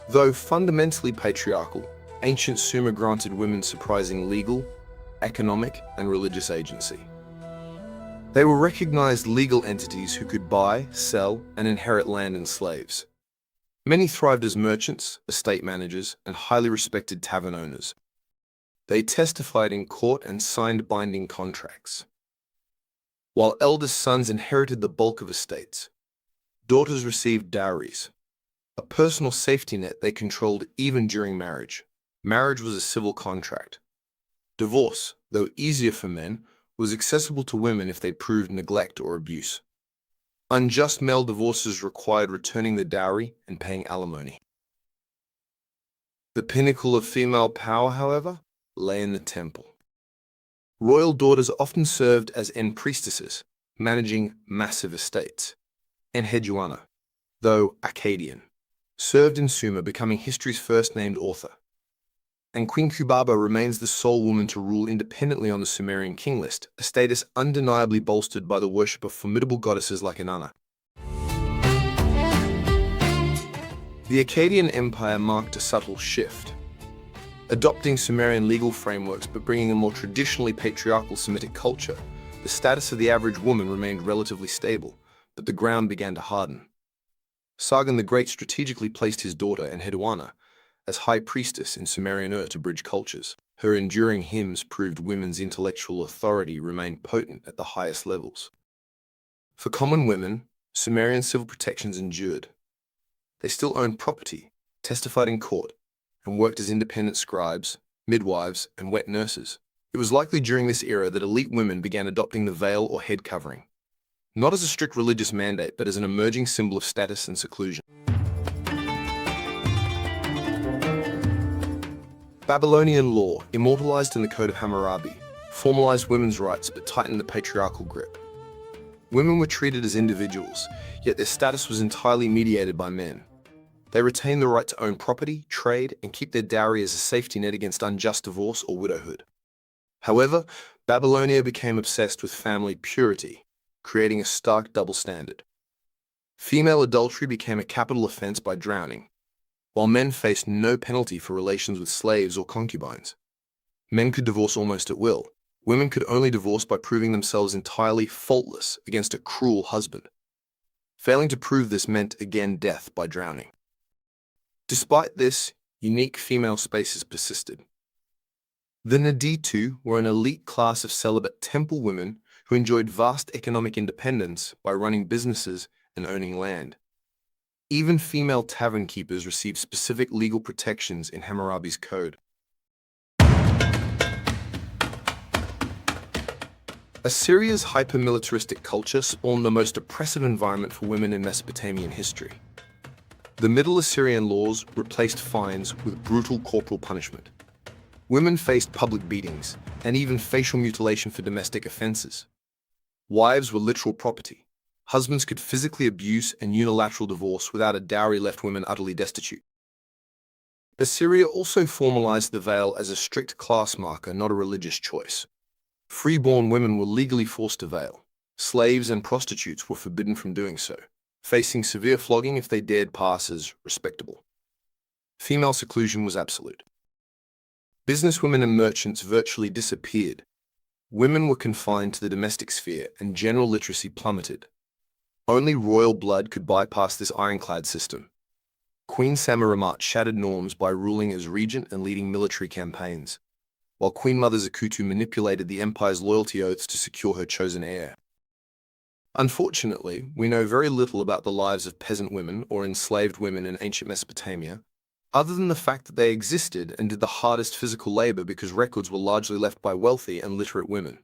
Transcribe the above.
Though fundamentally patriarchal, ancient Sumer granted women surprising legal, economic, and religious agency. They were recognized legal entities who could buy, sell, and inherit land and slaves. Many thrived as merchants, estate managers, and highly respected tavern owners. They testified in court and signed binding contracts. While eldest sons inherited the bulk of estates, daughters received dowries, a personal safety net they controlled even during marriage. Marriage was a civil contract. Divorce, though easier for men, was accessible to women if they proved neglect or abuse. Unjust male divorces required returning the dowry and paying alimony. The pinnacle of female power, however, lay in the temple. Royal daughters often served as priestesses, managing massive estates. Enheduanna, though Akkadian, served in Sumer, becoming history's first named author. And Queen Kubaba remains the sole woman to rule independently on the Sumerian king list, a status undeniably bolstered by the worship of formidable goddesses like Inanna. The Akkadian Empire marked a subtle shift, adopting Sumerian legal frameworks but bringing a more traditionally patriarchal Semitic culture. The status of the average woman remained relatively stable, but the ground began to harden. Sargon the Great strategically placed his daughter Enheduanna as high priestess in Sumerian Ur to bridge cultures. Her enduring hymns proved women's intellectual authority remained potent at the highest levels. For common women, Sumerian civil protections endured. They still owned property, testified in court, and worked as independent scribes, midwives, and wet nurses. It was likely during this era that elite women began adopting the veil or head covering, not as a strict religious mandate, but as an emerging symbol of status and seclusion. Babylonian law, immortalized in the Code of Hammurabi, formalized women's rights but tightened the patriarchal grip. Women were treated as individuals, yet their status was entirely mediated by men. They retained the right to own property, trade, and keep their dowry as a safety net against unjust divorce or widowhood. However, Babylonia became obsessed with family purity, creating a stark double standard. Female adultery became a capital offense by drowning, while men faced no penalty for relations with slaves or concubines. Men could divorce almost at will. Women could only divorce by proving themselves entirely faultless against a cruel husband. Failing to prove this meant, again, death by drowning. Despite this, unique female spaces persisted. The Naditu were an elite class of celibate temple women who enjoyed vast economic independence by running businesses and owning land. Even female tavern keepers received specific legal protections in Hammurabi's code. Assyria's hyper-militaristic culture spawned the most oppressive environment for women in Mesopotamian history. The Middle Assyrian laws replaced fines with brutal corporal punishment. Women faced public beatings and even facial mutilation for domestic offenses. Wives were literal property. Husbands could physically abuse and unilateral divorce without a dowry left women utterly destitute. Assyria also formalized the veil as a strict class marker, not a religious choice. Freeborn women were legally forced to veil. Slaves and prostitutes were forbidden from doing so, facing severe flogging if they dared pass as respectable. Female seclusion was absolute. Businesswomen and merchants virtually disappeared. Women were confined to the domestic sphere and general literacy plummeted. Only royal blood could bypass this ironclad system. Queen Samaramat shattered norms by ruling as regent and leading military campaigns, while Queen Mother Zakutu manipulated the empire's loyalty oaths to secure her chosen heir. Unfortunately, we know very little about the lives of peasant women or enslaved women in ancient Mesopotamia, other than the fact that they existed and did the hardest physical labor because records were largely left by wealthy and literate women.